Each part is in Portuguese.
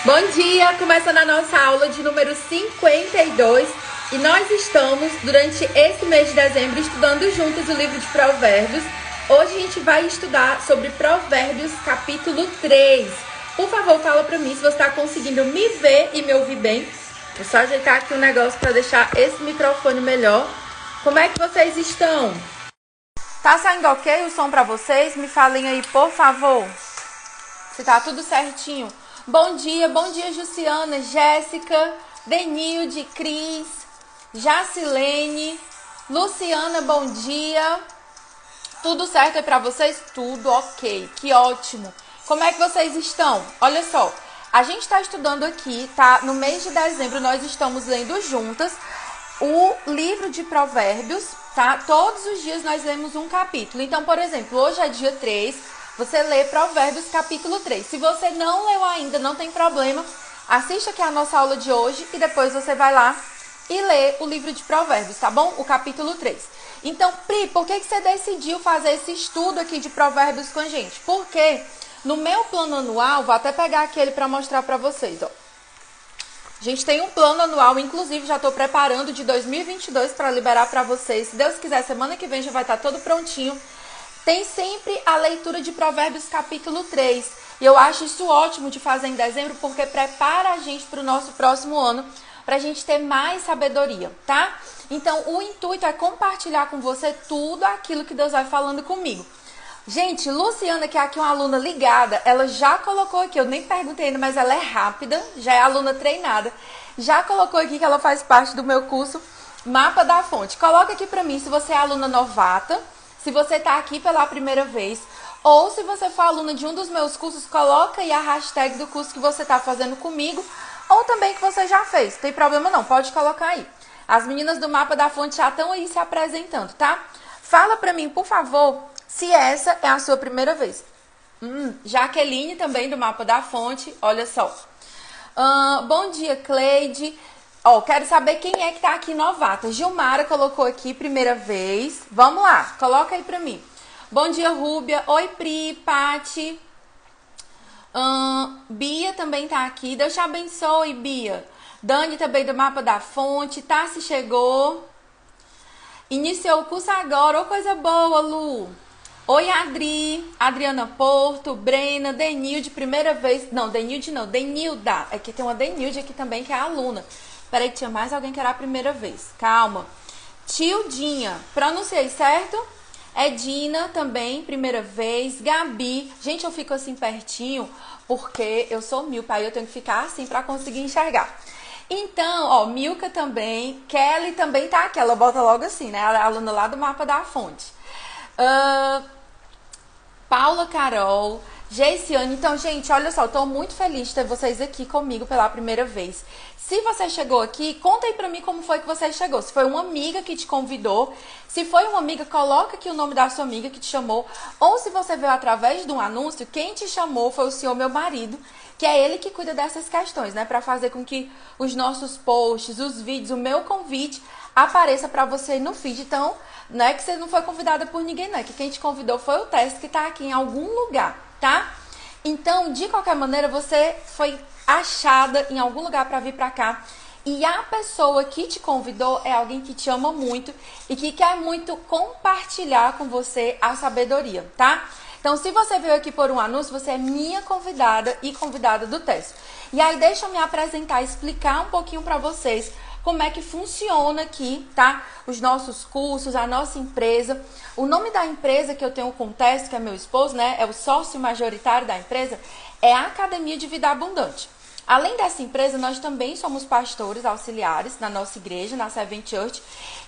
Bom dia! Começando a nossa aula de número 52 e nós estamos, durante esse mês de dezembro, estudando juntos o livro de Provérbios. Hoje a gente vai estudar sobre Provérbios capítulo 3. Por favor, fala pra mim se você está conseguindo me ver e me ouvir bem. Vou só ajeitar aqui um negócio para deixar esse microfone melhor. Como é que vocês estão? Tá saindo ok o som pra vocês? Me falem aí, por favor. Se tá tudo certinho. Bom dia Jussiana, Jéssica, Denilde, Cris, Jacilene, Luciana, bom dia. Tudo certo aí pra vocês? Tudo ok, que ótimo. Como é que vocês estão? Olha só, a gente tá estudando aqui, tá? No mês de dezembro nós estamos lendo juntas o livro de Provérbios, tá? Todos os dias nós lemos um capítulo. Então, por exemplo, hoje é dia 3. Você lê Provérbios capítulo 3. Se você não leu ainda, não tem problema. Assista aqui a nossa aula de hoje e depois você vai lá e lê o livro de Provérbios, tá bom? O capítulo 3. Então, Pri, por que você decidiu fazer esse estudo aqui de Provérbios com a gente? Porque no meu plano anual, vou até pegar aquele para mostrar para vocês, ó. A gente tem um plano anual, inclusive já estou preparando de 2022 para liberar para vocês. Se Deus quiser, semana que vem já vai estar todo prontinho. Tem sempre a leitura de Provérbios capítulo 3. E eu acho isso ótimo de fazer em dezembro, porque prepara a gente para o nosso próximo ano, para a gente ter mais sabedoria, tá? Então, o intuito é compartilhar com você tudo aquilo que Deus vai falando comigo. Gente, Luciana, que é aqui uma aluna ligada, ela já colocou aqui, eu nem perguntei ainda, mas ela é rápida, já é aluna treinada. Já colocou aqui que ela faz parte do meu curso Mapa da Fonte. Coloca aqui para mim se você é aluna novata, se você está aqui pela primeira vez, ou se você for aluna de um dos meus cursos, coloca aí a hashtag do curso que você está fazendo comigo, ou também que você já fez. Não tem problema não, pode colocar aí. As meninas do Mapa da Fonte já estão aí se apresentando, tá? Fala pra mim, por favor, se essa é a sua primeira vez. Jaqueline também do Mapa da Fonte, olha só. Bom dia, Cleide. Ó, quero saber quem é que tá aqui novata. Gilmara colocou aqui, primeira vez. Vamos lá, coloca aí pra mim. Bom dia, Rúbia. Oi, Pri, Pati. Bia também tá aqui. Deus te abençoe, Bia. Dani também do Mapa da Fonte. Tassi chegou. Iniciou o curso agora. Ô, coisa boa, Lu. Oi, Adri. Adriana Porto. Brena. Denilde, primeira vez. Não, Denilde não. Denilda. É que tem uma Denilde aqui também, que é aluna. Peraí que tinha mais alguém que era a primeira vez. Calma. Tildinha. Pronunciei certo? Edina também, primeira vez. Gabi. Gente, eu fico assim pertinho porque eu sou míope. Aí eu tenho que ficar assim pra conseguir enxergar. Então, ó, Milka também. Kelly também tá aqui. Ela bota logo assim, né? Ela é aluna lá do Mapa da Fonte. Paula Carol. Geiciane, então, gente, olha só, eu tô muito feliz de ter vocês aqui comigo pela primeira vez. Se você chegou aqui, conta aí pra mim como foi que você chegou. Se foi uma amiga que te convidou, se foi uma amiga, coloca aqui o nome da sua amiga que te chamou. Ou se você veio através de um anúncio, quem te chamou foi o senhor, meu marido, que é ele que cuida dessas questões, né? Pra fazer com que os nossos posts, os vídeos, o meu convite apareça pra você no feed. Então, não é que você não foi convidada por ninguém, não. É que quem te convidou foi o Teste, que tá aqui em algum lugar, tá? Então, de qualquer maneira, você foi achada em algum lugar para vir para cá. E a pessoa que te convidou é alguém que te ama muito e que quer muito compartilhar com você a sabedoria, tá? Então, se você veio aqui por um anúncio, você é minha convidada e convidada do Teste. E aí, deixa eu me apresentar, explicar um pouquinho para vocês como é que funciona aqui, tá? Os nossos cursos, a nossa empresa. O nome da empresa que eu tenho com o Teste, que é meu esposo, né? É o sócio majoritário da empresa, é a Academia de Vida Abundante. Além dessa empresa, nós também somos pastores auxiliares na nossa igreja, na Seven Church.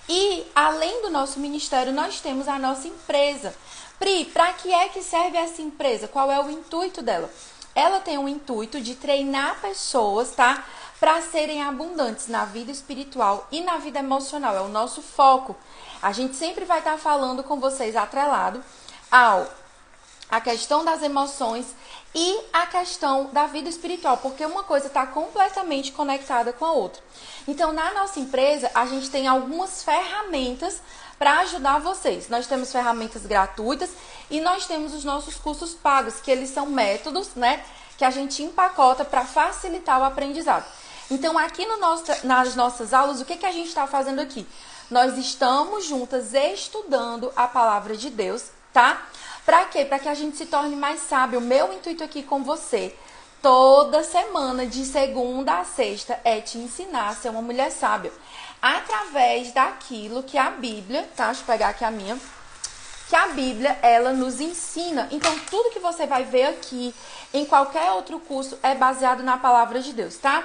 E, além do nosso ministério, nós temos a nossa empresa. Pri, para que é que serve essa empresa? Qual é o intuito dela? Ela tem o intuito de treinar pessoas, tá? Para serem abundantes na vida espiritual e na vida emocional. É o nosso foco. A gente sempre vai estar falando com vocês atrelado a questão das emoções e a questão da vida espiritual, porque uma coisa está completamente conectada com a outra. Então, na nossa empresa, a gente tem algumas ferramentas para ajudar vocês. Nós temos ferramentas gratuitas e nós temos os nossos cursos pagos, que eles são métodos, né, que a gente empacota para facilitar o aprendizado. Então, aqui no nas nossas aulas, o que a gente está fazendo aqui? Nós estamos juntas estudando a palavra de Deus, tá? Para quê? Para que a gente se torne mais sábio. O meu intuito aqui com você, toda semana, de segunda a sexta, é te ensinar a ser uma mulher sábia. Através daquilo que a Bíblia, tá? Deixa eu pegar aqui a minha. Que a Bíblia, ela nos ensina. Então, tudo que você vai ver aqui, em qualquer outro curso, é baseado na palavra de Deus, tá?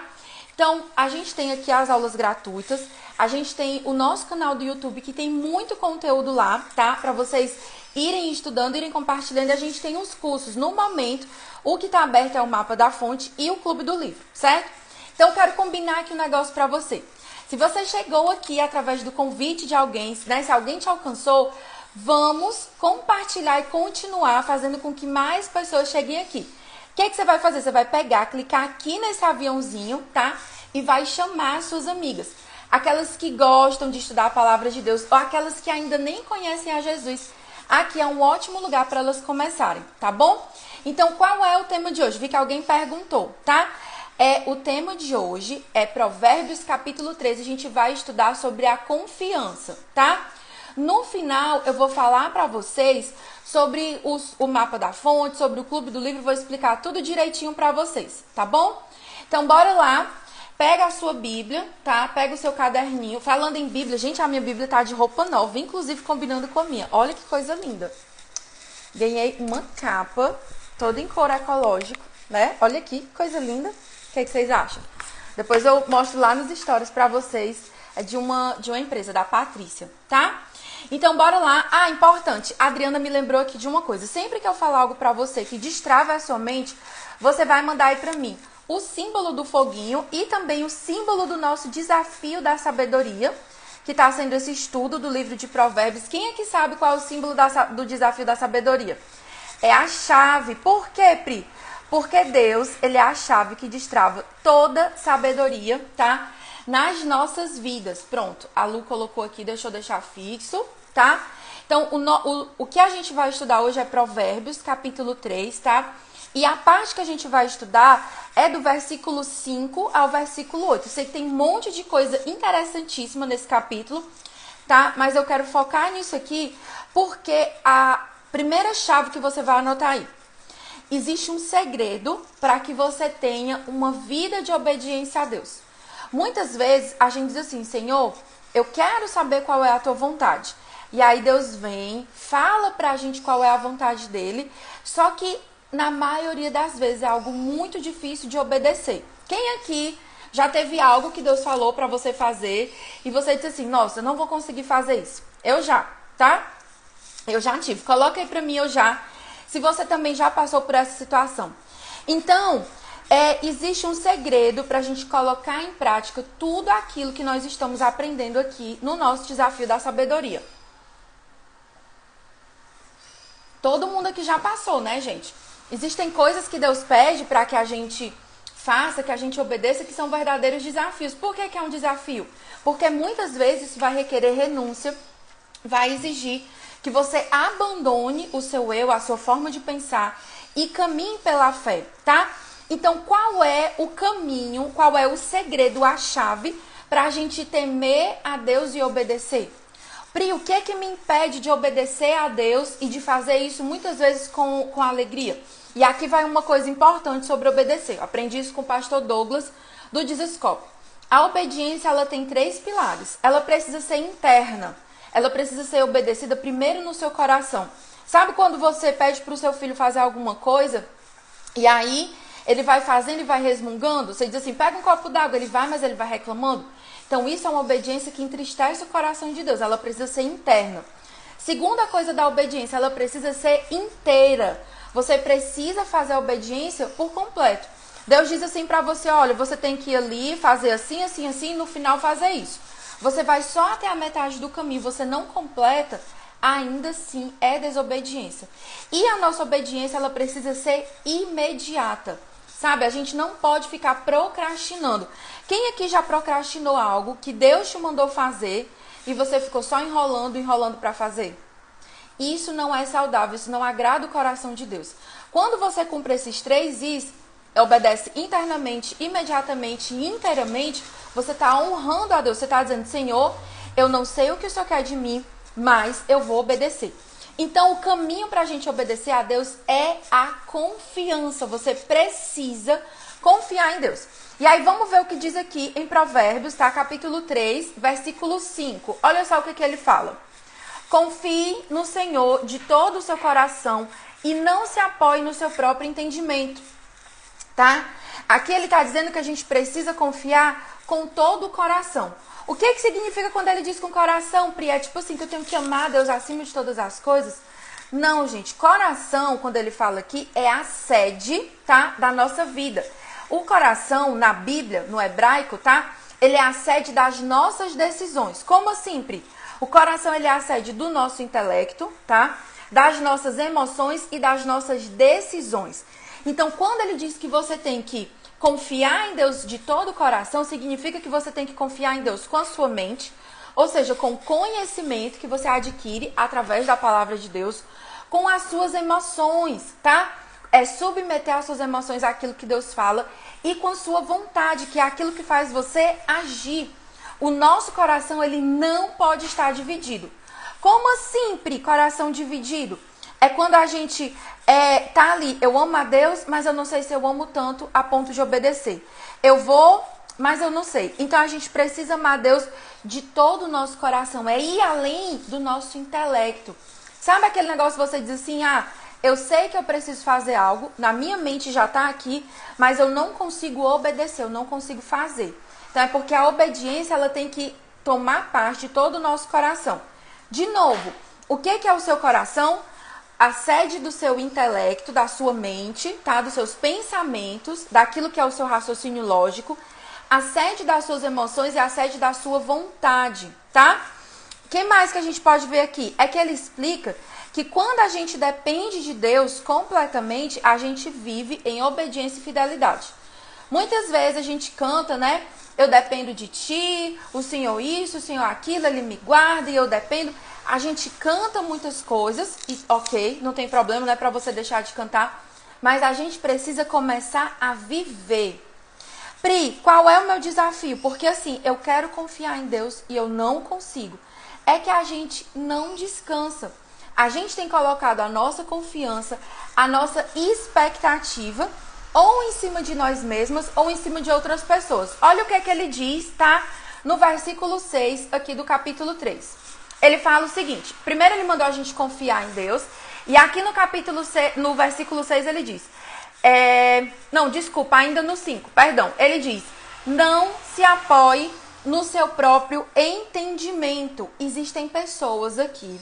Então, a gente tem aqui as aulas gratuitas, a gente tem o nosso canal do YouTube, que tem muito conteúdo lá, tá? Para vocês irem estudando, irem compartilhando. A gente tem os cursos. No momento, o que tá aberto é o Mapa da Fonte e o Clube do Livro, certo? Então, eu quero combinar aqui um negócio para você. Se você chegou aqui através do convite de alguém, né? Se alguém te alcançou, vamos compartilhar e continuar fazendo com que mais pessoas cheguem aqui. O que você vai fazer? Você vai pegar, clicar aqui nesse aviãozinho, tá? E vai chamar suas amigas. Aquelas que gostam de estudar a palavra de Deus ou aquelas que ainda nem conhecem a Jesus. Aqui é um ótimo lugar para elas começarem, tá bom? Então, qual é o tema de hoje? Vi que alguém perguntou, tá? O tema de hoje é Provérbios capítulo 13. A gente vai estudar sobre a confiança, tá? No final, eu vou falar para vocês sobre o Mapa da Fonte, sobre o Clube do Livro, vou explicar tudo direitinho para vocês, tá bom? Então, bora lá, pega a sua Bíblia, tá? Pega o seu caderninho. Falando em Bíblia, gente, a minha Bíblia tá de roupa nova, inclusive combinando com a minha. Olha que coisa linda. Ganhei uma capa, toda em cor ecológico, né? Olha aqui, que coisa linda. O que vocês acham? Depois eu mostro lá nos stories para vocês. É de uma empresa, da Patrícia, tá? Então, bora lá. Ah, importante, a Adriana me lembrou aqui de uma coisa. Sempre que eu falar algo pra você que destrava a sua mente, você vai mandar aí pra mim o símbolo do foguinho e também o símbolo do nosso desafio da sabedoria, que tá sendo esse estudo do livro de Provérbios. Quem aqui sabe qual é o símbolo do desafio da sabedoria? É a chave. Por quê, Pri? Porque Deus, ele é a chave que destrava toda sabedoria, tá? Nas nossas vidas. Pronto, a Lu colocou aqui, deixa eu deixar fixo, tá? Então, o que a gente vai estudar hoje é Provérbios, capítulo 3, tá? E a parte que a gente vai estudar é do versículo 5 ao versículo 8. Eu sei que tem um monte de coisa interessantíssima nesse capítulo, tá? Mas eu quero focar nisso aqui, porque a primeira chave que você vai anotar aí. Existe um segredo para que você tenha uma vida de obediência a Deus. Muitas vezes a gente diz assim, Senhor, eu quero saber qual é a tua vontade. E aí Deus vem, fala pra gente qual é a vontade dele, só que na maioria das vezes é algo muito difícil de obedecer. Quem aqui já teve algo que Deus falou pra você fazer e você disse assim, nossa, eu não vou conseguir fazer isso? Eu já, tá? Eu já tive. Coloca aí pra mim, eu já. Se você também já passou por essa situação. Então, existe um segredo para a gente colocar em prática tudo aquilo que nós estamos aprendendo aqui no nosso desafio da sabedoria. Todo mundo aqui já passou, né, gente? Existem coisas que Deus pede para que a gente faça, que a gente obedeça, que são verdadeiros desafios. Por que é um desafio? Porque muitas vezes isso vai requerer renúncia, vai exigir que você abandone o seu eu, a sua forma de pensar e caminhe pela fé, tá? Então, qual é o caminho, qual é o segredo, a chave para a gente temer a Deus e obedecer? Pri, o que é que me impede de obedecer a Deus e de fazer isso muitas vezes com alegria? E aqui vai uma coisa importante sobre obedecer. Eu aprendi isso com o pastor Douglas, do Desescope. A obediência, ela tem 3 pilares. Ela precisa ser interna. Ela precisa ser obedecida primeiro no seu coração. Sabe quando você pede para o seu filho fazer alguma coisa e aí ele vai fazendo e vai resmungando? Você diz assim, pega um copo d'água, ele vai, mas ele vai reclamando. Então isso é uma obediência que entristece o coração de Deus. Ela precisa ser interna. Segunda coisa da obediência, ela precisa ser inteira. Você precisa fazer a obediência por completo. Deus diz assim para você, olha, você tem que ir ali, fazer assim, assim, assim, e no final fazer isso. Você vai só até a metade do caminho, você não completa, ainda assim é desobediência. E a nossa obediência, ela precisa ser imediata. Sabe, a gente não pode ficar procrastinando. Quem aqui já procrastinou algo que Deus te mandou fazer e você ficou só enrolando para fazer? Isso não é saudável, isso não agrada o coração de Deus. Quando você cumpre esses 3 Is, obedece internamente, imediatamente e inteiramente, você está honrando a Deus. Você está dizendo, Senhor, eu não sei o que o Senhor quer de mim, mas eu vou obedecer. Então, o caminho para a gente obedecer a Deus é a confiança. Você precisa confiar em Deus. E aí, vamos ver o que diz aqui em Provérbios, tá? Capítulo 3, versículo 5. Olha só o que ele fala. Confie no Senhor de todo o seu coração e não se apoie no seu próprio entendimento, tá? Aqui ele está dizendo que a gente precisa confiar com todo o coração. O que significa quando ele diz com o coração, Pri? É tipo assim, que eu tenho que amar a Deus acima de todas as coisas? Não, gente. Coração, quando ele fala aqui, é a sede, tá? Da nossa vida. O coração, na Bíblia, no hebraico, tá? Ele é a sede das nossas decisões. Como assim, Pri? O coração, ele é a sede do nosso intelecto, tá? Das nossas emoções e das nossas decisões. Então, quando ele diz que você tem que confiar em Deus de todo o coração, significa que você tem que confiar em Deus com a sua mente, ou seja, com o conhecimento que você adquire através da palavra de Deus, com as suas emoções, tá? É submeter as suas emoções àquilo que Deus fala e com a sua vontade, que é aquilo que faz você agir. O nosso coração, ele não pode estar dividido. Como assim, Pri, coração dividido? É quando a gente tá ali, eu amo a Deus, mas eu não sei se eu amo tanto a ponto de obedecer. Eu vou, mas eu não sei. Então a gente precisa amar a Deus de todo o nosso coração. É ir além do nosso intelecto. Sabe aquele negócio que você diz assim, eu sei que eu preciso fazer algo, na minha mente já tá aqui, mas eu não consigo obedecer, eu não consigo fazer. Então é porque a obediência, ela tem que tomar parte de todo o nosso coração. De novo, o que é o seu coração? A sede do seu intelecto, da sua mente, tá? Dos seus pensamentos, daquilo que é o seu raciocínio lógico, a sede das suas emoções e a sede da sua vontade, tá? O que mais que a gente pode ver aqui? É que ele explica que quando a gente depende de Deus completamente, a gente vive em obediência e fidelidade. Muitas vezes a gente canta, né? Eu dependo de ti, o Senhor isso, o Senhor aquilo, Ele me guarda e eu dependo. A gente canta muitas coisas, e ok, não tem problema, não é pra você deixar de cantar, mas a gente precisa começar a viver. Pri, qual é o meu desafio? Porque assim, eu quero confiar em Deus e eu não consigo. É que a gente não descansa. A gente tem colocado a nossa confiança, a nossa expectativa, ou em cima de nós mesmos, ou em cima de outras pessoas. Olha o que ele diz, tá? No versículo 6 aqui do capítulo 3. Ele fala o seguinte, primeiro ele mandou a gente confiar em Deus, e aqui no capítulo 6, no versículo 6 ele diz, ainda no 5, perdão, ele diz, não se apoie no seu próprio entendimento. Existem pessoas aqui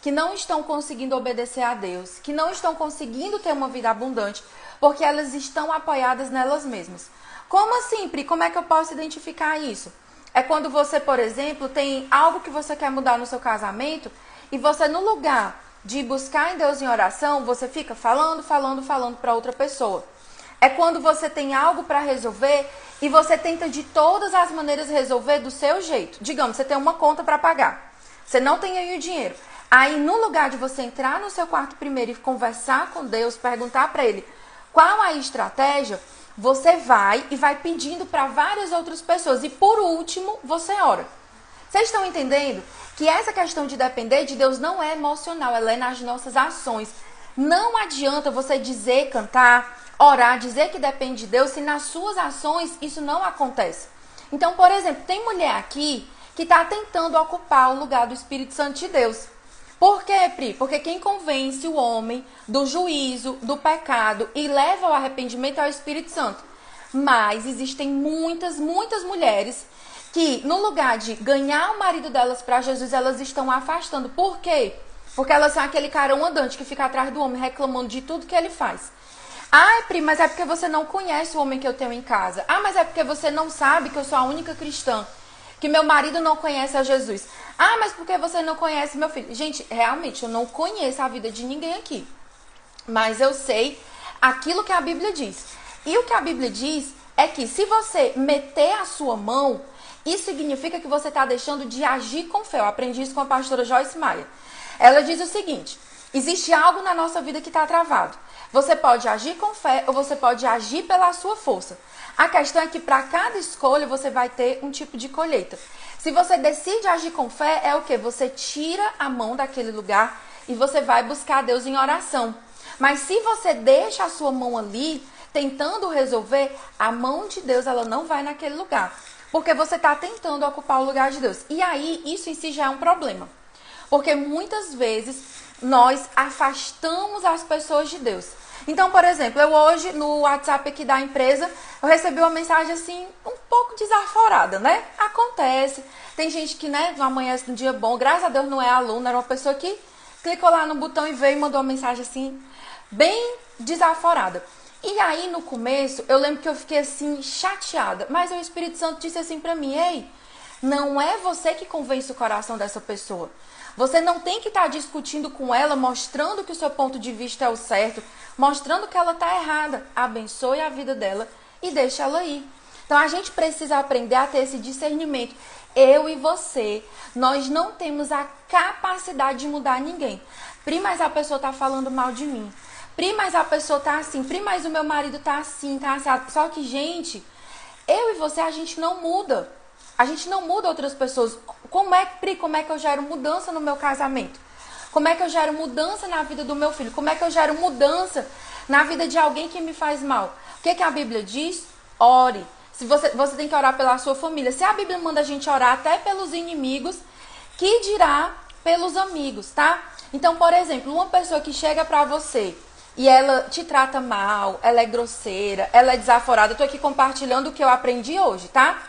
que não estão conseguindo obedecer a Deus, que não estão conseguindo ter uma vida abundante, porque elas estão apoiadas nelas mesmas. Como assim, Pri? Como é que eu posso identificar isso? É quando você, por exemplo, tem algo que você quer mudar no seu casamento e você, no lugar de buscar em Deus em oração, você fica falando para outra pessoa. É quando você tem algo para resolver e você tenta de todas as maneiras resolver do seu jeito. Digamos, você tem uma conta para pagar. Você não tem aí o dinheiro. Aí, no lugar de você entrar no seu quarto primeiro e conversar com Deus, perguntar para Ele qual a estratégia, você vai e vai pedindo para várias outras pessoas. E, por último, você ora. Vocês estão entendendo que essa questão de depender de Deus não é emocional, ela é nas nossas ações. Não adianta você dizer, cantar, orar, dizer que depende de Deus, se nas suas ações isso não acontece. Então, por exemplo, tem mulher aqui que está tentando ocupar o lugar do Espírito Santo de Deus. Por quê, Pri? Porque quem convence o homem do juízo, do pecado e leva ao arrependimento é o Espírito Santo. Mas existem muitas mulheres que, no lugar de ganhar o marido delas para Jesus, elas estão afastando. Por quê? Porque elas são aquele carão andante que fica atrás do homem reclamando de tudo que ele faz. Pri, mas é porque você não conhece o homem que eu tenho em casa. Mas é porque você não sabe que eu sou a única cristã, que meu marido não conhece a Jesus. Mas porque você não conhece meu filho? Gente, realmente, eu não conheço a vida de ninguém aqui. Mas eu sei aquilo que a Bíblia diz. E o que a Bíblia diz é que se você meter a sua mão, isso significa que você está deixando de agir com fé. Eu aprendi isso com a pastora Joyce Maia. Ela diz o seguinte, existe algo na nossa vida que está travado. Você pode agir com fé ou você pode agir pela sua força. A questão é que para cada escolha você vai ter um tipo de colheita. Se você decide agir com fé, é o quê? Você tira a mão daquele lugar e você vai buscar a Deus em oração. Mas se você deixa a sua mão ali, tentando resolver, a mão de Deus ela não vai naquele lugar. Porque você está tentando ocupar o lugar de Deus. E aí, isso em si já é um problema. Porque muitas vezes nós afastamos as pessoas de Deus. Então, por exemplo, eu hoje no WhatsApp aqui da empresa, eu recebi uma mensagem assim, um pouco desaforada, né? Acontece. Tem gente que, né, não amanhece num dia bom. Graças a Deus não é aluno, era uma pessoa que clicou lá no botão e veio e mandou uma mensagem assim, bem desaforada. E aí, no começo, eu lembro que eu fiquei assim, chateada. Mas o Espírito Santo disse assim pra mim, ei, não é você que convence o coração dessa pessoa. Você não tem que estar discutindo com ela, mostrando que o seu ponto de vista é o certo, mostrando que ela está errada. Abençoe a vida dela e deixa ela ir. Então, a gente precisa aprender a ter esse discernimento. Eu e você, nós não temos a capacidade de mudar ninguém. Pri, mas a pessoa está falando mal de mim. Pri, mas a pessoa tá assim. Pri, mas o meu marido tá assim, tá assado. Só que, gente, eu e você, a gente não muda. A gente não muda outras pessoas. Pri, como é que eu gero mudança no meu casamento? Como é que eu gero mudança na vida do meu filho? Como é que eu gero mudança na vida de alguém que me faz mal? O que a Bíblia diz? Ore. Se você tem que orar pela sua família. Se a Bíblia manda a gente orar até pelos inimigos, que dirá pelos amigos, tá? Então, por exemplo, uma pessoa que chega pra você e ela te trata mal, ela é grosseira, ela é desaforada. Eu tô aqui compartilhando o que eu aprendi hoje, tá?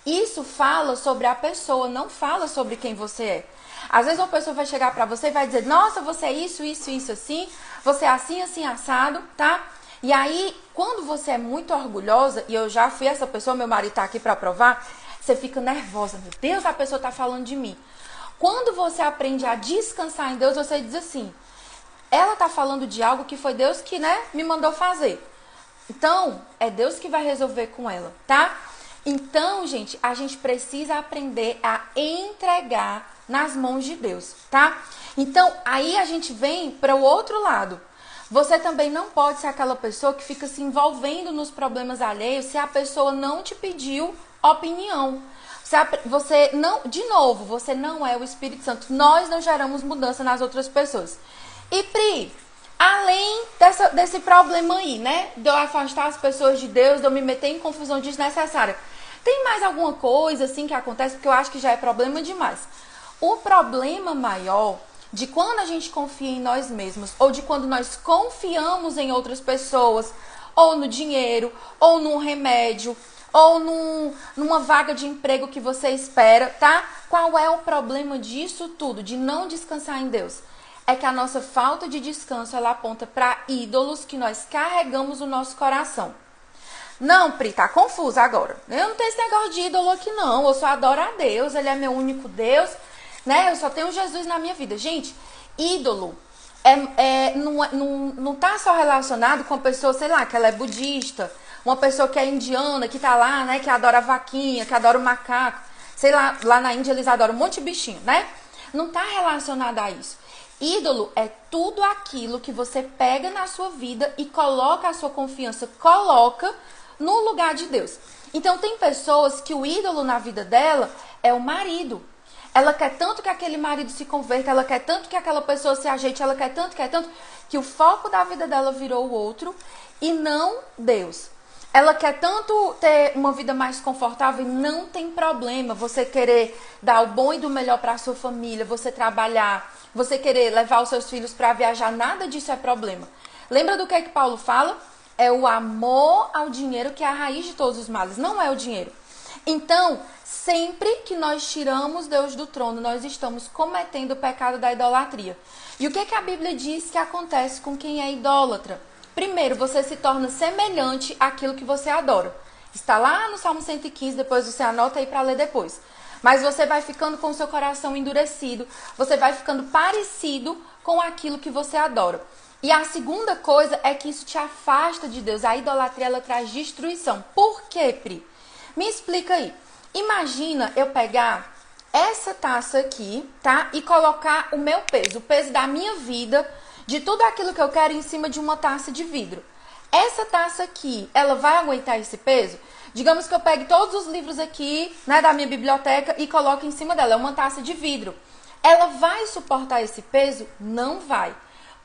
Isso fala sobre a pessoa, não fala sobre quem você é. Às vezes uma pessoa vai chegar pra você e vai dizer, nossa, você é isso, isso, isso, assim, você é assim, assim, assado, tá? E aí, quando você é muito orgulhosa, e eu já fui essa pessoa, meu marido tá aqui pra provar, você fica nervosa, meu Deus, a pessoa tá falando de mim. Quando você aprende a descansar em Deus, você diz assim, ela tá falando de algo que foi Deus que, né, me mandou fazer. Então, é Deus que vai resolver com ela, tá? Então, gente, a gente precisa aprender a entregar nas mãos de Deus, tá? Então, aí a gente vem para o outro lado. Você também não pode ser aquela pessoa que fica se envolvendo nos problemas alheios se a pessoa não te pediu opinião. Você não, de novo, você não é o Espírito Santo. Nós não geramos mudança nas outras pessoas. E Pri, além desse problema aí, né? De eu afastar as pessoas de Deus, de eu me meter em confusão desnecessária. Tem mais alguma coisa assim que acontece? Porque eu acho que já é problema demais. O problema maior de quando a gente confia em nós mesmos, ou de quando nós confiamos em outras pessoas, ou no dinheiro, ou num remédio, ou numa vaga de emprego que você espera, tá? Qual é o problema disso tudo, de não descansar em Deus? É que a nossa falta de descanso, ela aponta para ídolos que nós carregamos no nosso coração. Não, Pri, tá confusa agora. Eu não tenho esse negócio de ídolo aqui, não. Eu só adoro a Deus, Ele é meu único Deus, né? Eu só tenho Jesus na minha vida. Gente, ídolo não tá só relacionado com a pessoa, sei lá, que ela é budista, uma pessoa que é indiana, que tá lá, né, que adora a vaquinha, que adora o macaco. Sei lá, lá na Índia eles adoram um monte de bichinho, né? Não tá relacionado a isso. Ídolo é tudo aquilo que você pega na sua vida e coloca a sua confiança, coloca no lugar de Deus. Então tem pessoas que o ídolo na vida dela é o marido. Ela quer tanto que aquele marido se converta, ela quer tanto que aquela pessoa se ajeite, ela quer tanto, que o foco da vida dela virou o outro e não Deus. Ela quer tanto ter uma vida mais confortável e não tem problema você querer dar o bom e do melhor para a sua família, você trabalhar, você querer levar os seus filhos para viajar, nada disso é problema. Lembra do que Paulo fala? É o amor ao dinheiro que é a raiz de todos os males, não é o dinheiro. Então, sempre que nós tiramos Deus do trono, nós estamos cometendo o pecado da idolatria. E o que a Bíblia diz que acontece com quem é idólatra? Primeiro, você se torna semelhante àquilo que você adora. Está lá no Salmo 115, depois você anota aí para ler depois. Mas você vai ficando com o seu coração endurecido, você vai ficando parecido com aquilo que você adora. E a segunda coisa é que isso te afasta de Deus. A idolatria, ela traz destruição. Por quê, Pri? Me explica aí. Imagina eu pegar essa taça aqui, tá? E colocar o meu peso, o peso da minha vida de tudo aquilo que eu quero em cima de uma taça de vidro. Essa taça aqui, ela vai aguentar esse peso? Digamos que eu pegue todos os livros aqui, né, da minha biblioteca e coloque em cima dela. É uma taça de vidro. Ela vai suportar esse peso? Não vai.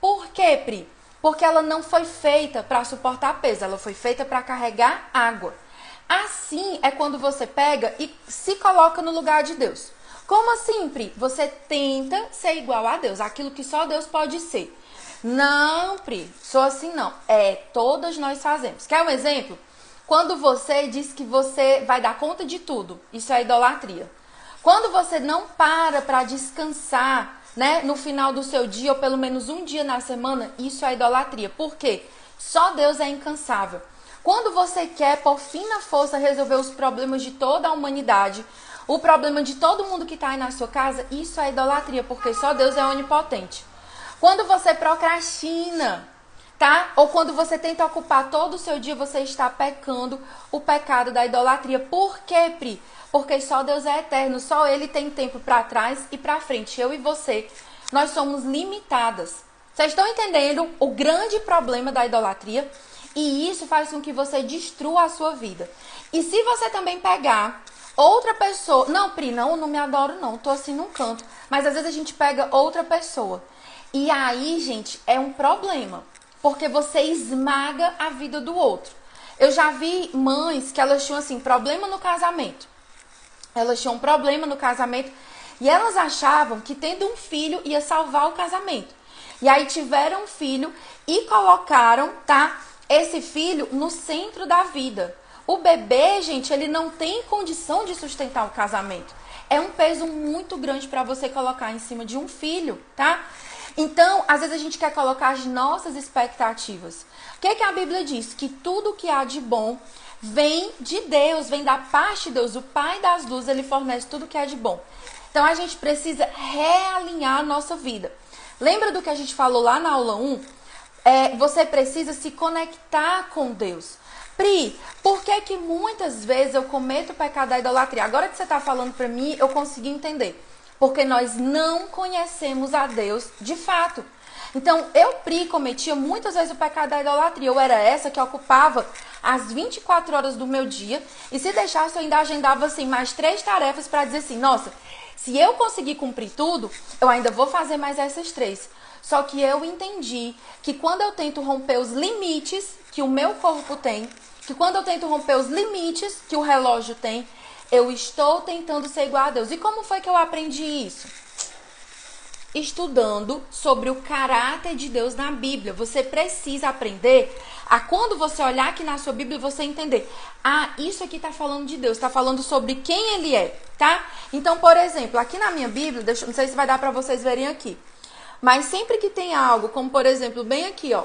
Por quê, Pri? Porque ela não foi feita para suportar peso. Ela foi feita para carregar água. Assim é quando você pega e se coloca no lugar de Deus. Como assim, Pri? Você tenta ser igual a Deus, aquilo que só Deus pode ser. Não, Pri, sou assim não. Todas nós fazemos. Quer um exemplo? Quando você diz que você vai dar conta de tudo, isso é idolatria. Quando você não para descansar, né, no final do seu dia, ou pelo menos um dia na semana, isso é idolatria. Por quê? Só Deus é incansável. Quando você quer, por fim na força, resolver os problemas de toda a humanidade, o problema de todo mundo que está aí na sua casa, isso é idolatria, porque só Deus é onipotente. Quando você procrastina, tá? Ou quando você tenta ocupar todo o seu dia, você está pecando o pecado da idolatria. Por quê, Pri? Porque só Deus é eterno, só Ele tem tempo para trás e para frente. Eu e você, nós somos limitadas. Vocês estão entendendo o grande problema da idolatria? E isso faz com que você destrua a sua vida. E se você também pegar outra pessoa... Não, Pri, não me adoro não, tô assim num canto. Mas às vezes a gente pega outra pessoa. E aí, gente, é um problema. Porque você esmaga a vida do outro. Eu já vi mães que elas tinham, assim, problema no casamento. Elas tinham um problema no casamento e elas achavam que tendo um filho ia salvar o casamento. E aí tiveram um filho e colocaram, tá, esse filho no centro da vida. O bebê, gente, ele não tem condição de sustentar o casamento. É um peso muito grande para você colocar em cima de um filho, tá? Então, às vezes a gente quer colocar as nossas expectativas. O que a Bíblia diz? Que tudo que há de bom vem de Deus, vem da parte de Deus. O Pai das luzes, Ele fornece tudo que há de bom. Então, a gente precisa realinhar a nossa vida. Lembra do que a gente falou lá na aula 1? Você precisa se conectar com Deus. Pri, por que muitas vezes eu cometo o pecado da idolatria? Agora que você está falando para mim, eu consegui entender. Porque nós não conhecemos a Deus de fato. Então, eu, Pri, cometia muitas vezes o pecado da idolatria. Eu era essa que ocupava as 24 horas do meu dia. E se deixasse, eu ainda agendava assim, mais 3 tarefas para dizer assim, nossa, se eu conseguir cumprir tudo, eu ainda vou fazer mais essas 3. Só que eu entendi que quando eu tento romper os limites que o meu corpo tem, que quando eu tento romper os limites que o relógio tem, eu estou tentando ser igual a Deus. E como foi que eu aprendi isso? Estudando sobre o caráter de Deus na Bíblia. Você precisa aprender a quando você olhar aqui na sua Bíblia, você entender. Ah, isso aqui está falando de Deus, está falando sobre quem Ele é, tá? Então, por exemplo, aqui na minha Bíblia, não sei se vai dar para vocês verem aqui. Mas sempre que tem algo, como por exemplo, bem aqui, ó,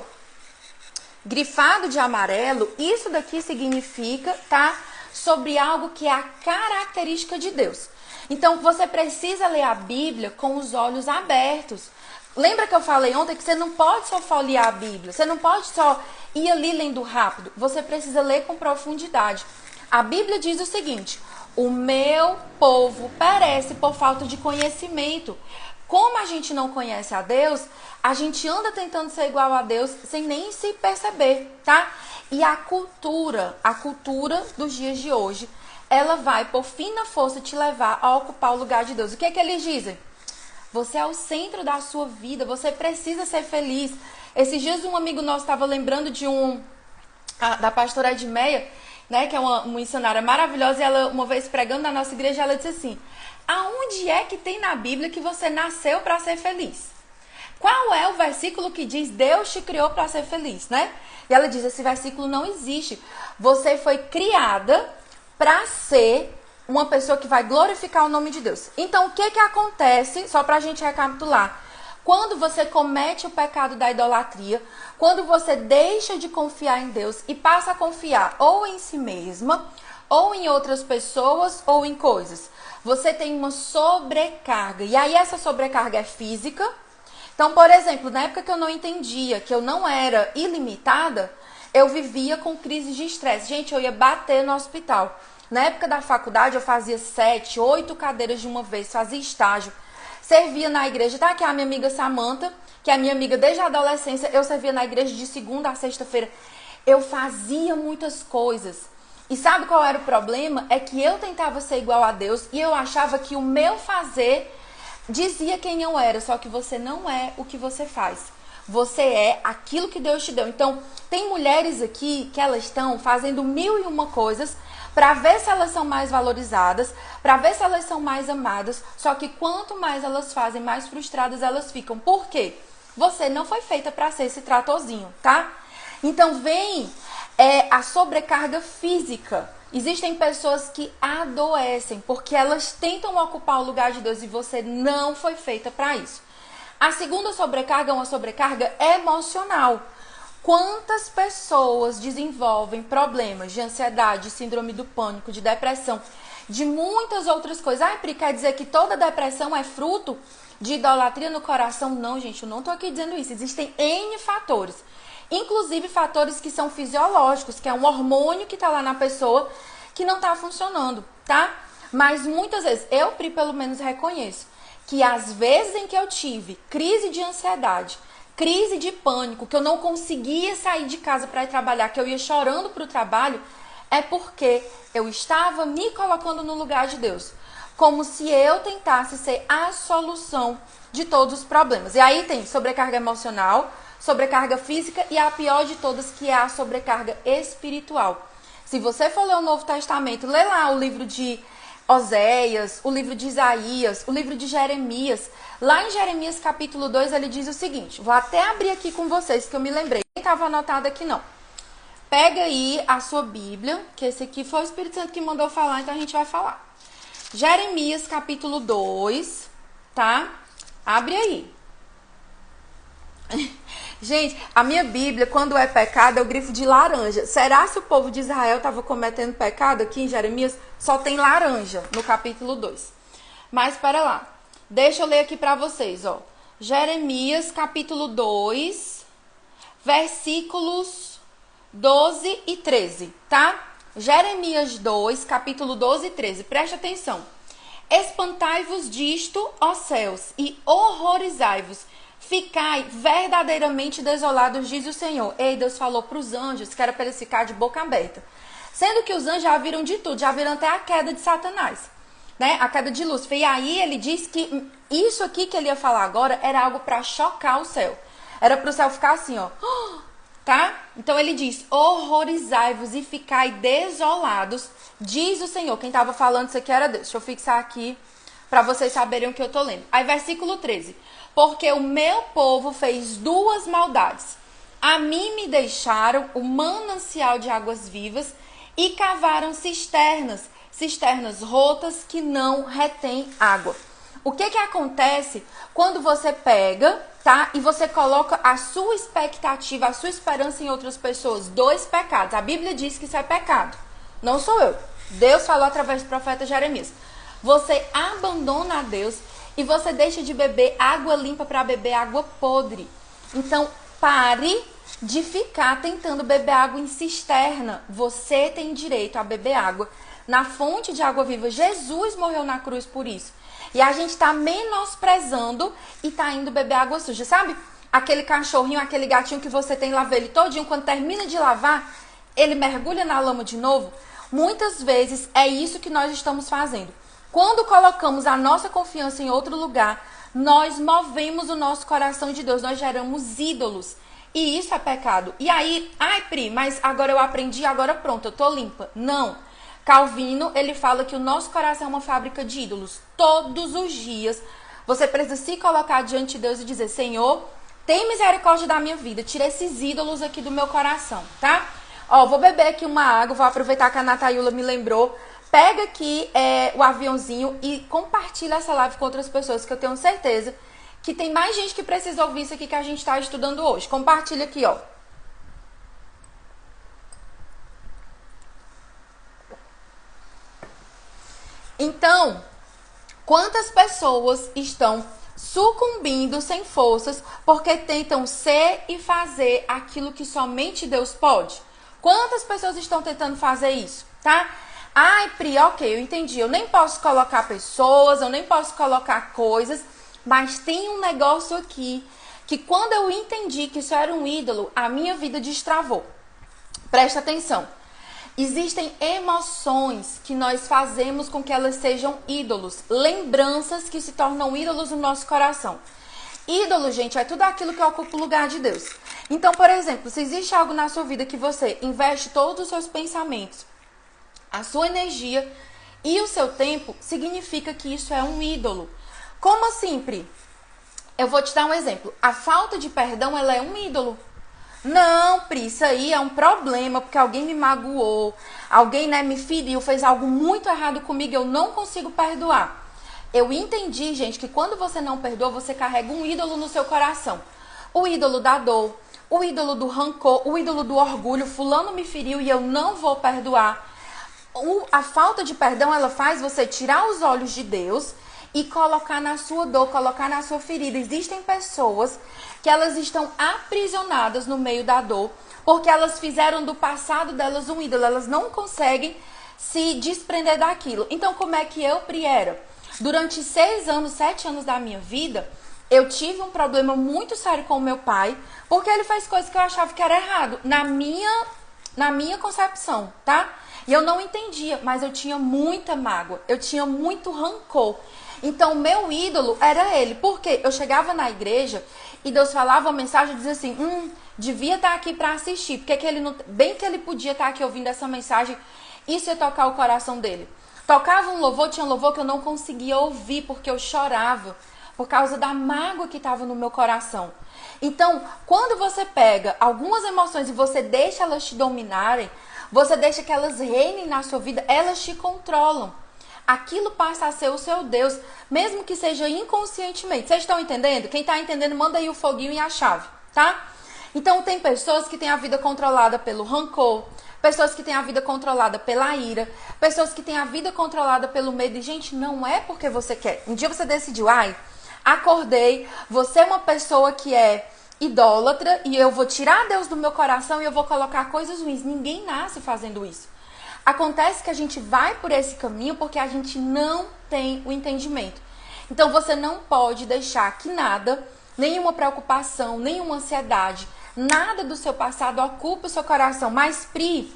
grifado de amarelo, isso daqui significa, tá? Sobre algo que é a característica de Deus. Então, você precisa ler a Bíblia com os olhos abertos. Lembra que eu falei ontem que você não pode só folhear a Bíblia, você não pode só ir ali lendo rápido, você precisa ler com profundidade. A Bíblia diz o seguinte: o meu povo perece por falta de conhecimento. Como a gente não conhece a Deus, a gente anda tentando ser igual a Deus sem nem se perceber, tá? E a cultura dos dias de hoje, ela vai, por fim na força, te levar a ocupar o lugar de Deus. O que é que eles dizem? Você é o centro da sua vida, você precisa ser feliz. Esses dias um amigo nosso estava lembrando de da pastora Edmeia, né, que é uma missionária maravilhosa, e ela, uma vez pregando na nossa igreja, ela disse assim: aonde é que tem na Bíblia que você nasceu para ser feliz? Qual é o versículo que diz Deus te criou para ser feliz, né? E ela diz, esse versículo não existe. Você foi criada para ser uma pessoa que vai glorificar o nome de Deus. Então, o que acontece, só para a gente recapitular? Quando você comete o pecado da idolatria, quando você deixa de confiar em Deus e passa a confiar ou em si mesma, ou em outras pessoas, ou em coisas, você tem uma sobrecarga. E aí essa sobrecarga é física. Então, por exemplo, na época que eu não entendia que eu não era ilimitada, eu vivia com crises de estresse. Gente, eu ia bater no hospital. Na época da faculdade, eu fazia 7, 8 cadeiras de uma vez, fazia estágio. servia na igreja, tá? Que é a minha amiga Samantha, que é minha amiga desde a adolescência. Eu servia na igreja de segunda a sexta-feira. Eu fazia muitas coisas. E sabe qual era o problema? É que eu tentava ser igual a Deus e eu achava que o meu fazer dizia quem eu era. Só que você não é o que você faz. Você é aquilo que Deus te deu. Então, tem mulheres aqui que elas estão fazendo 1001 coisas para ver se elas são mais valorizadas, para ver se elas são mais amadas. Só que quanto mais elas fazem, mais frustradas elas ficam. Por quê? Você não foi feita para ser esse tratorzinho, tá? Então, vem a sobrecarga física. Existem pessoas que adoecem porque elas tentam ocupar o lugar de Deus e você não foi feita para isso. A segunda sobrecarga é uma sobrecarga emocional. Quantas pessoas desenvolvem problemas de ansiedade, síndrome do pânico, de depressão, de muitas outras coisas? Ah, Pri, quer dizer que toda depressão é fruto de idolatria no coração? Não, gente, eu não estou aqui dizendo isso. Existem N fatores. Inclusive fatores que são fisiológicos, que é um hormônio que está lá na pessoa que não está funcionando, tá? Mas muitas vezes, eu, Pri, pelo menos reconheço que as vezes em que eu tive crise de ansiedade, crise de pânico, que eu não conseguia sair de casa para ir trabalhar, que eu ia chorando para o trabalho, é porque eu estava me colocando no lugar de Deus. Como se eu tentasse ser a solução de todos os problemas. E aí tem sobrecarga emocional, sobrecarga física e a pior de todas, que é a sobrecarga espiritual. Se você for ler o Novo Testamento, lê lá o livro de Oséias, o livro de Isaías, o livro de Jeremias. Lá em Jeremias capítulo 2 ele diz o seguinte, vou até abrir aqui com vocês que eu me lembrei, nem estava anotado aqui não. Pega aí a sua Bíblia, que esse aqui foi o Espírito Santo que mandou falar, então a gente vai falar. Jeremias capítulo 2, tá? Abre aí. Gente, a minha Bíblia, quando é pecado, eu grifo de laranja. Será se o povo de Israel estava cometendo pecado aqui em Jeremias? Só tem laranja no capítulo 2. Mas, espera lá. Deixa eu ler aqui para vocês, ó. Jeremias, capítulo 2, versículos 12 e 13, tá? Jeremias 2, capítulo 12 e 13. Preste atenção. Espantai-vos disto, ó céus, e horrorizai-vos. Ficai verdadeiramente desolados, diz o Senhor. Ei, Deus falou para os anjos que era para eles ficar de boca aberta. Sendo que os anjos já viram de tudo, já viram até a queda de Satanás, né? A queda de Lúcifer. E aí ele diz que isso aqui que ele ia falar agora era algo para chocar o céu. Era para o céu ficar assim, ó. Tá? Então ele diz, horrorizai-vos e ficai desolados, diz o Senhor. Quem estava falando isso aqui era Deus. Deixa eu fixar aqui para vocês saberem o que eu tô lendo. Aí versículo 13. Porque o meu povo fez duas maldades. A mim me deixaram o manancial de águas vivas e cavaram cisternas, cisternas rotas que não retêm água. O que acontece quando você pega, tá? E você coloca a sua expectativa, a sua esperança em outras pessoas? Dois pecados. A Bíblia diz que isso é pecado. Não sou eu. Deus falou através do profeta Jeremias. Você abandona a Deus e você deixa de beber água limpa para beber água podre. Então, pare de ficar tentando beber água em cisterna. Você tem direito a beber água na fonte de água viva. Jesus morreu na cruz por isso. E a gente está menosprezando e está indo beber água suja. Sabe aquele cachorrinho, aquele gatinho que você tem, lava ele todinho, quando termina de lavar, ele mergulha na lama de novo? Muitas vezes é isso que nós estamos fazendo. Quando colocamos a nossa confiança em outro lugar, nós movemos o nosso coração de Deus, nós geramos ídolos. E isso é pecado. E aí, ai Pri, mas agora eu aprendi, agora pronto, eu tô limpa. Não. Calvino, ele fala que o nosso coração é uma fábrica de ídolos. Todos os dias, você precisa se colocar diante de Deus e dizer, Senhor, tem misericórdia da minha vida, tira esses ídolos aqui do meu coração, tá? Ó, vou beber aqui uma água, vou aproveitar que a Nathaíula me lembrou. Pega aqui o aviãozinho e compartilha essa live com outras pessoas, que eu tenho certeza que tem mais gente que precisa ouvir isso aqui que a gente está estudando hoje. Compartilha aqui, ó. Então, quantas pessoas estão sucumbindo sem forças porque tentam ser e fazer aquilo que somente Deus pode? Quantas pessoas estão tentando fazer isso, tá? Ai, Pri, ok, eu entendi. Eu nem posso colocar pessoas, eu nem posso colocar coisas, Mas tem um negócio aqui que quando eu entendi que isso era um ídolo, a minha vida destravou. Presta atenção. Existem emoções que nós fazemos com que elas sejam ídolos. Lembranças que se tornam ídolos no nosso coração. Ídolo, gente, é tudo aquilo que ocupa o lugar de Deus. Então, por exemplo, se existe algo na sua vida que você investe todos os seus pensamentos, a sua energia e o seu tempo, significa que isso é um ídolo. Como assim, Pri? Eu vou te dar um exemplo. A falta de perdão, ela é um ídolo. Não, Pri, isso aí é um problema, porque alguém me magoou, alguém, né, me feriu, fez algo muito errado comigo, eu não consigo perdoar. Eu entendi, gente, que quando você não perdoa, você carrega um ídolo no seu coração. O ídolo da dor, o ídolo do rancor, o ídolo do orgulho, fulano me feriu e eu não vou perdoar. A falta de perdão, ela faz você tirar os olhos de Deus e colocar na sua dor, colocar na sua ferida. Existem pessoas que elas estão aprisionadas no meio da dor, porque elas fizeram do passado delas um ídolo, elas não conseguem se desprender daquilo. Então, como é que eu, Pri, era? Durante 6 anos, 7 anos da minha vida, eu tive um problema muito sério com o meu pai, porque ele fez coisas que eu achava que era errado, na minha concepção, tá? E eu não entendia, mas eu tinha muita mágoa, eu tinha muito rancor. Então, meu ídolo era ele. Por quê? Eu chegava na igreja e Deus falava uma mensagem e dizia assim, devia estar aqui para assistir. Porque que ele não, bem que ele podia estar aqui ouvindo essa mensagem, isso ia tocar o coração dele. Tocava um louvor, tinha um louvor que eu não conseguia ouvir porque eu chorava por causa da mágoa que estava no meu coração. Então, quando você pega algumas emoções e você deixa elas te dominarem, você deixa que elas reinem na sua vida, elas te controlam. Aquilo passa a ser o seu Deus, mesmo que seja inconscientemente. Vocês estão entendendo? Quem está entendendo, manda aí o foguinho e a chave, tá? Então, tem pessoas que têm a vida controlada pelo rancor, pessoas que têm a vida controlada pela ira, pessoas que têm a vida controlada pelo medo. E, gente, não é porque você quer. Um dia você decidiu, acordei, você é uma pessoa que é idólatra e eu vou tirar Deus do meu coração e eu vou colocar coisas ruins. Ninguém nasce fazendo isso. Acontece que a gente vai por esse caminho porque a gente não tem o entendimento. Então você não pode deixar que nada, nenhuma preocupação, nenhuma ansiedade, nada do seu passado ocupe o seu coração. Mas, Pri,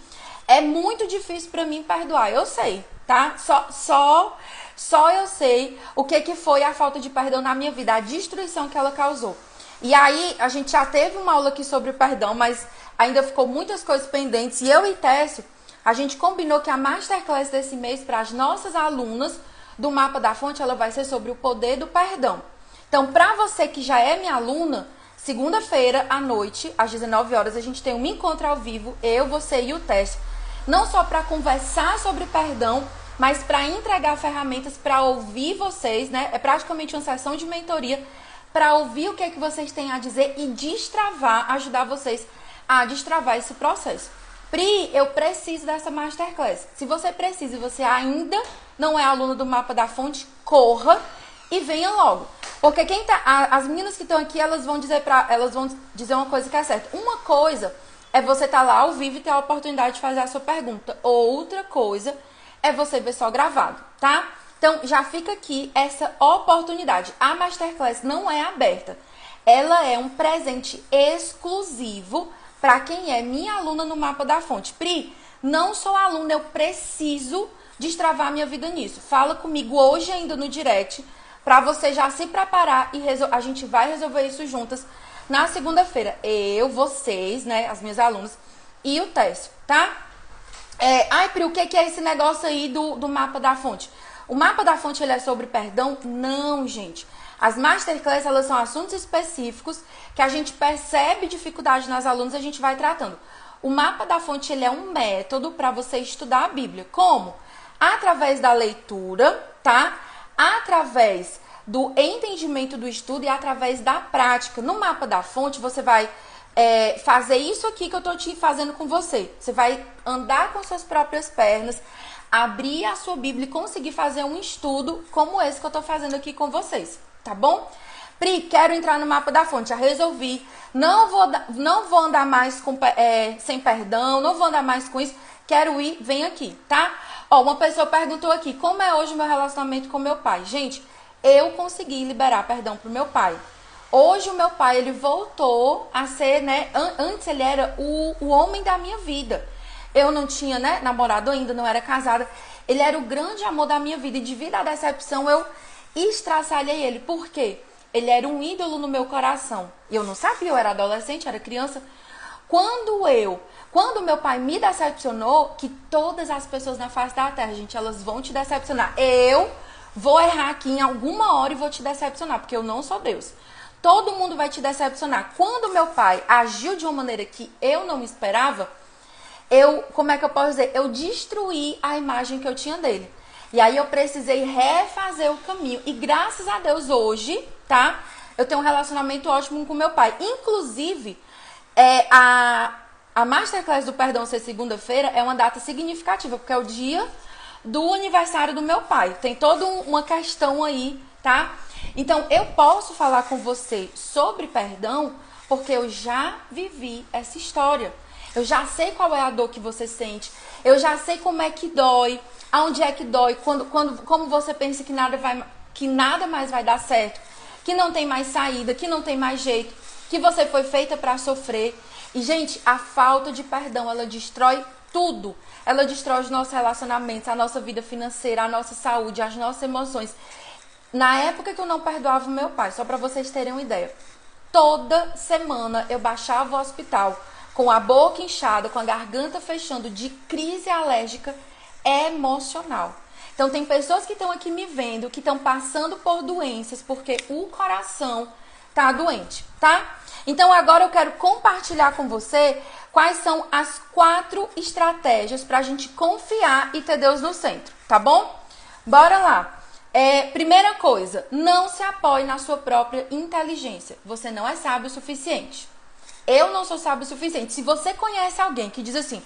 é muito difícil para mim perdoar. Eu sei, tá? Só eu sei o que foi a falta de perdão na minha vida, a destruição que ela causou. E aí, a gente já teve uma aula aqui sobre o perdão, mas ainda ficou muitas coisas pendentes. E eu e Técio, a gente combinou que a Masterclass desse mês para as nossas alunas do Mapa da Fonte, ela vai ser sobre o poder do perdão. Então, para você que já é minha aluna, segunda-feira à noite, às 19 horas, a gente tem um encontro ao vivo, eu, você e o Técio. Não só para conversar sobre perdão, mas para entregar ferramentas para ouvir vocês, né? É praticamente uma sessão de mentoria para ouvir o que é que vocês têm a dizer e destravar, ajudar vocês a destravar esse processo. Pri, eu preciso dessa Masterclass. Se você precisa e você ainda não é aluno do Mapa da Fonte, corra e venha logo. Porque as meninas que estão aqui, elas vão dizer uma coisa que é certa. Uma coisa é você estar lá ao vivo e ter a oportunidade de fazer a sua pergunta. Outra coisa é você ver só gravado, tá? Então, já fica aqui essa oportunidade. A Masterclass não é aberta. Ela é um presente exclusivo para quem é minha aluna no Mapa da Fonte. Pri, não sou aluna, eu preciso destravar minha vida nisso. Fala comigo hoje ainda no direct, para você já se preparar e a gente vai resolver isso juntas na segunda-feira. Eu, vocês, né, as minhas alunas e o Técio, tá? Pri, o que é esse negócio aí do Mapa da Fonte? O Mapa da Fonte, ele é sobre perdão? Não, gente. As Masterclass, elas são assuntos específicos que a gente percebe dificuldade nas alunas e a gente vai tratando. O Mapa da Fonte, ele é um método para você estudar a Bíblia. Como? Através da leitura, tá? Através do entendimento do estudo e através da prática. No Mapa da Fonte, você vai fazer isso aqui que eu tô te fazendo com você. Você vai andar com suas próprias pernas, abrir a sua Bíblia e conseguir fazer um estudo como esse que eu tô fazendo aqui com vocês. Tá bom? Pri, quero entrar no Mapa da Fonte, já resolvi. Não vou andar mais sem perdão, não vou andar mais com isso. Quero ir, vem aqui, tá? Uma pessoa perguntou aqui, como é hoje o meu relacionamento com meu pai? Gente, eu consegui liberar perdão pro meu pai. Hoje o meu pai, ele voltou a ser, né, antes ele era o homem da minha vida. Eu não tinha, né, namorado ainda, não era casada. Ele era o grande amor da minha vida e devido à decepção eu estraçalhei ele. Por quê? Ele era um ídolo no meu coração. E eu não sabia, eu era adolescente, era criança. Quando meu pai me decepcionou, que todas as pessoas na face da terra, gente, elas vão te decepcionar. Eu vou errar aqui em alguma hora e vou te decepcionar, porque eu não sou Deus. Todo mundo vai te decepcionar. Quando meu pai agiu de uma maneira que eu não esperava, como é que eu posso dizer? Eu destruí a imagem que eu tinha dele. E aí eu precisei refazer o caminho. E graças a Deus hoje, tá? Eu tenho um relacionamento ótimo com meu pai. Inclusive, a Masterclass do Perdão ser segunda-feira é uma data significativa, porque é o dia do aniversário do meu pai. Tem toda uma questão aí, tá? Então, eu posso falar com você sobre perdão porque eu já vivi essa história. Eu já sei qual é a dor que você sente. Eu já sei como é que dói. Aonde é que dói. Como você pensa que nada mais vai dar certo. Que não tem mais saída. Que não tem mais jeito. Que você foi feita para sofrer. E, gente, a falta de perdão, ela destrói tudo. Ela destrói os nossos relacionamentos, a nossa vida financeira, a nossa saúde, as nossas emoções. Na época que eu não perdoava o meu pai, só para vocês terem uma ideia, toda semana eu baixava o hospital com a boca inchada, com a garganta fechando, de crise alérgica emocional. Então tem pessoas que estão aqui me vendo, que estão passando por doenças, porque o coração tá doente, tá? Então agora eu quero compartilhar com você quais são as 4 estratégias para a gente confiar e ter Deus no centro, tá bom? Bora lá. Primeira coisa, não se apoie na sua própria inteligência. Você não é sábio o suficiente. Eu não sou sábio o suficiente. Se você conhece alguém que diz assim,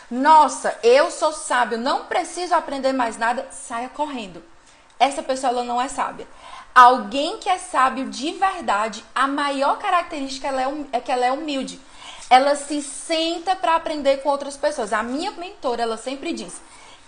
nossa, eu sou sábio, não preciso aprender mais nada, saia correndo. Essa pessoa ela não é sábia. Alguém que é sábio de verdade, a maior característica é que ela é humilde. Ela se senta para aprender com outras pessoas. A minha mentora, ela sempre diz,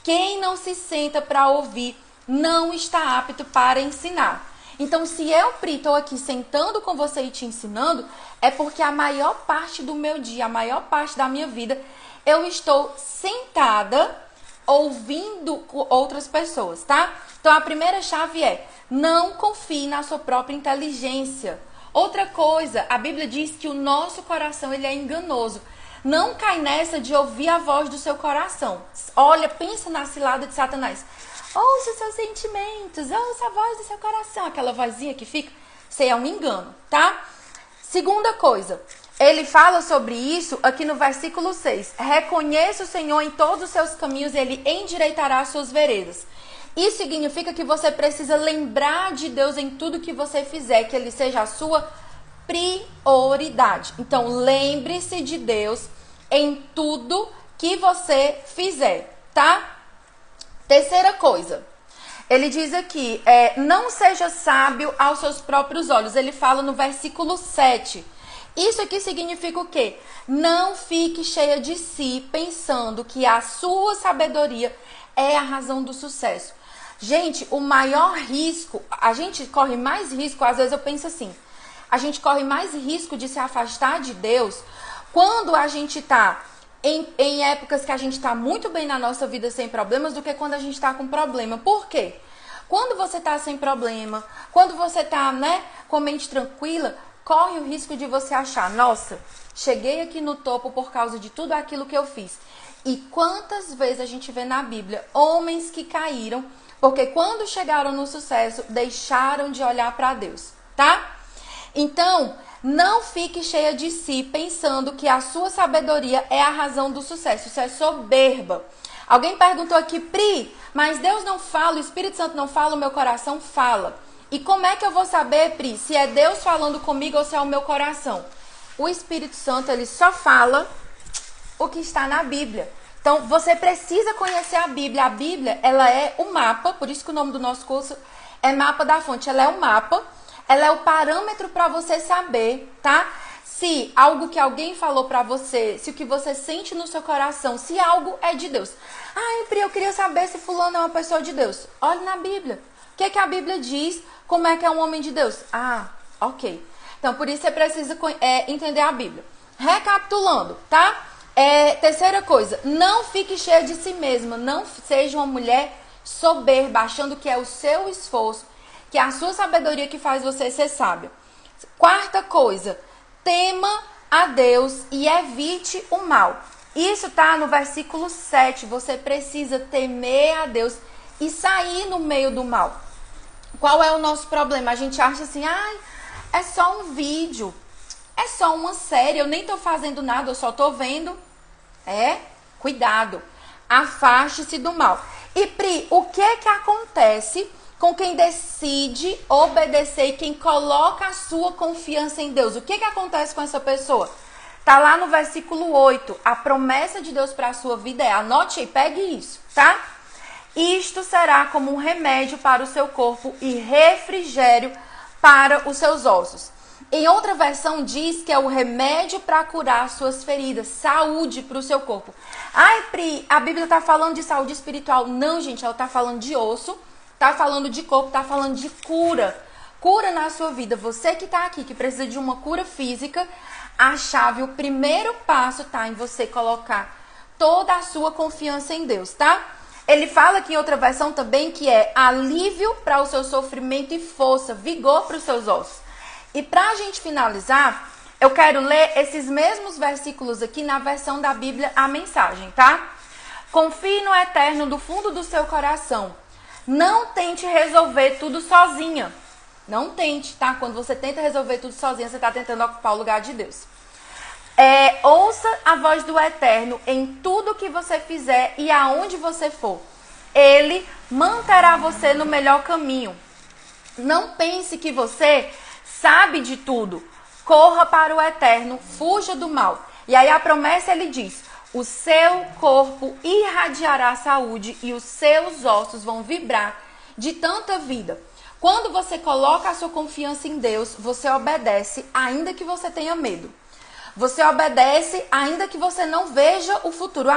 quem não se senta para ouvir não está apto para ensinar. Então, se eu, Pri, estou aqui sentando com você e te ensinando, é porque a maior parte do meu dia, a maior parte da minha vida, eu estou sentada ouvindo outras pessoas, tá? Então, a primeira chave é, não confie na sua própria inteligência. Outra coisa, a Bíblia diz que o nosso coração, ele é enganoso. Não cai nessa de ouvir a voz do seu coração. Olha, pensa na cilada de Satanás. Ouça os seus sentimentos, ouça a voz do seu coração. Aquela vozinha que fica, isso aí é um engano, tá? Segunda coisa, ele fala sobre isso aqui no versículo 6. Reconheça o Senhor em todos os seus caminhos, ele endireitará as suas veredas. Isso significa que você precisa lembrar de Deus em tudo que você fizer, que ele seja a sua prioridade. Então, lembre-se de Deus em tudo que você fizer, tá? Terceira coisa, ele diz aqui, não seja sábio aos seus próprios olhos. Ele fala no versículo 7. Isso aqui significa o quê? Não fique cheia de si, pensando que a sua sabedoria é a razão do sucesso. Gente, o maior risco, a gente corre mais risco, às vezes eu penso assim, a gente corre mais risco de se afastar de Deus quando a gente está em épocas que a gente está muito bem na nossa vida sem problemas do que quando a gente está com problema. Por quê? Quando você está sem problema, quando você está, né, com a mente tranquila, corre o risco de você achar, nossa, cheguei aqui no topo por causa de tudo aquilo que eu fiz. E quantas vezes a gente vê na Bíblia homens que caíram porque quando chegaram no sucesso, deixaram de olhar para Deus, tá? Então, não fique cheia de si, pensando que a sua sabedoria é a razão do sucesso. Isso é soberba. Alguém perguntou aqui, Pri, mas Deus não fala, o Espírito Santo não fala, o meu coração fala. E como é que eu vou saber, Pri, se é Deus falando comigo ou se é o meu coração? O Espírito Santo, ele só fala o que está na Bíblia. Então, você precisa conhecer a Bíblia. A Bíblia, ela é o mapa, por isso que o nome do nosso curso é Mapa da Fonte. Ela é o mapa, ela é o parâmetro para você saber, tá? Se algo que alguém falou para você, se o que você sente no seu coração, se algo é de Deus. Pri, eu queria saber se fulano é uma pessoa de Deus. Olhe na Bíblia. O que a Bíblia diz? Como é que é um homem de Deus? Ah, ok. Então, por isso você precisa entender a Bíblia. Recapitulando, tá? Terceira coisa, não fique cheia de si mesma. Não seja uma mulher soberba, achando que é o seu esforço, que é a sua sabedoria que faz você ser sábio. Quarta coisa, tema a Deus e evite o mal. Isso tá no versículo 7. Você precisa temer a Deus e sair no meio do mal. Qual é o nosso problema? A gente acha assim, é só um vídeo, é só uma série, eu nem tô fazendo nada, eu só tô vendo. Cuidado, afaste-se do mal. E Pri, o que acontece com quem decide obedecer e quem coloca a sua confiança em Deus? O que acontece com essa pessoa? Tá lá no versículo 8, a promessa de Deus para a sua vida anote aí, pegue isso, tá? Isto será como um remédio para o seu corpo e refrigério para os seus ossos. Em outra versão diz que é o remédio para curar suas feridas, saúde para o seu corpo. Pri, a Bíblia está falando de saúde espiritual. Não, gente, ela está falando de osso, está falando de corpo, está falando de cura. Cura na sua vida. Você que está aqui, que precisa de uma cura física, a chave, o primeiro passo está em você colocar toda a sua confiança em Deus, tá? Ele fala aqui em outra versão também que é alívio para o seu sofrimento e força, vigor para os seus ossos. E para a gente finalizar, eu quero ler esses mesmos versículos aqui na versão da Bíblia, a mensagem, tá? Confie no Eterno do fundo do seu coração. Não tente resolver tudo sozinha. Não tente, tá? Quando você tenta resolver tudo sozinha, você está tentando ocupar o lugar de Deus. Ouça a voz do Eterno em tudo que você fizer e aonde você for. Ele manterá você no melhor caminho. Não pense que você sabe de tudo. Corra para o Eterno, fuja do mal. E aí a promessa ele diz: o seu corpo irradiará saúde e os seus ossos vão vibrar de tanta vida. Quando você coloca a sua confiança em Deus, você obedece ainda que você tenha medo. Você obedece ainda que você não veja o futuro.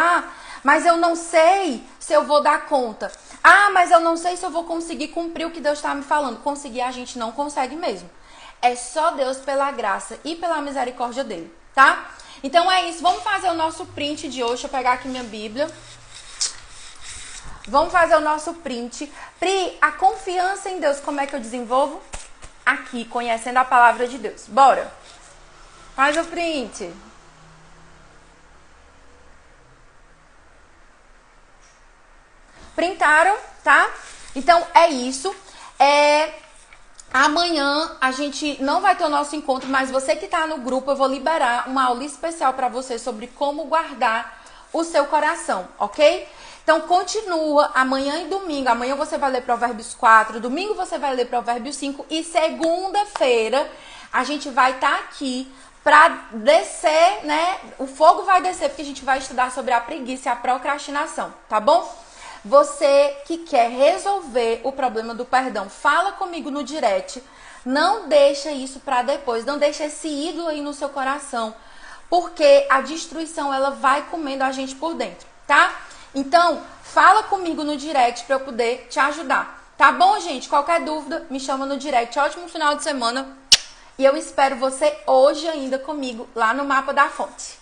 Mas eu não sei se eu vou dar conta. Mas eu não sei se eu vou conseguir cumprir o que Deus está me falando. Conseguir a gente não consegue mesmo. É só Deus pela graça e pela misericórdia dele, tá? Então é isso. Vamos fazer o nosso print de hoje. Deixa eu pegar aqui minha Bíblia. Vamos fazer o nosso print. Pri, a confiança em Deus, como é que eu desenvolvo? Aqui, conhecendo a palavra de Deus. Bora! Faz o print. Printaram, tá? Então é isso. Amanhã a gente não vai ter o nosso encontro, mas você que tá no grupo, eu vou liberar uma aula especial para você sobre como guardar o seu coração, ok? Então continua amanhã e domingo. Amanhã você vai ler Provérbios 4, domingo você vai ler Provérbios 5 e segunda-feira a gente vai estar aqui para descer, né? O fogo vai descer porque a gente vai estudar sobre a preguiça e a procrastinação, tá bom? Você que quer resolver o problema do perdão, fala comigo no direct. Não deixa isso para depois, não deixa esse ídolo aí no seu coração, porque a destruição ela vai comendo a gente por dentro, tá? Então, fala comigo no direct para eu poder te ajudar. Tá bom, gente? Qualquer dúvida, me chama no direct. Ótimo final de semana. E eu espero você hoje ainda comigo lá no Mapa da Fonte.